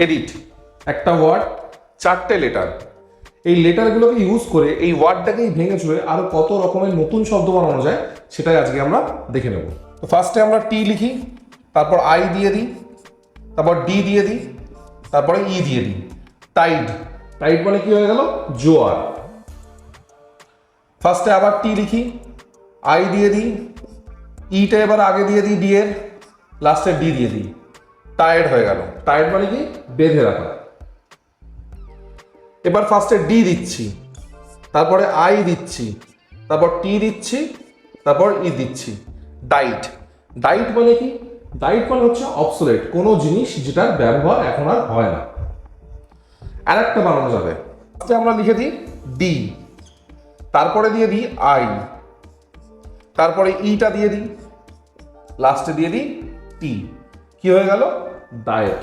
Edit, একটা word, 4টে letter. এই লেটারগুলোকে use করে এই ওয়ার্ডটাকেই ভেঙে চুরে আরো কত রকমের নতুন শব্দ বানানো যায় সেটাই আজকে আমরা দেখে নেব। তো ফার্স্টে আমরা টি লিখি, তারপর আই দিয়ে দিই, তারপর ডি দিয়ে দিই, তারপরে ই দিয়ে দিই। টাইড, টাইড মানে কি হয়ে গেল? জোয়ার। ফার্স্টে আবার টি লিখি, আই দিয়ে দিই, ইটা এবার আগে দিয়ে দিই ডি এর, লাস্টে ডি দিয়ে দিই। টায়ার্ড হয়ে গেল। টায়ার্ড মানে কি? বেঁধে রাখা। এবার ফার্স্টে ডি দিচ্ছি, তারপরে আই দিচ্ছি, তারপর টি দিচ্ছি, তারপর ই দিচ্ছি। ডাইট, ডাইট মানে কি? ডাইট মানে হচ্ছে অবসোলেট, কোনো জিনিস যেটার ব্যবহার এখন আর হয় না। আর একটা বানানো যাবে, ফার্স্টে আমরা লিখে দিই ডি, তারপরে দিয়ে দিই আই, তারপরে ইটা দিয়ে দিই, লাস্টে দিয়ে দিই টি। কি হয়ে গেল? ডায়েট।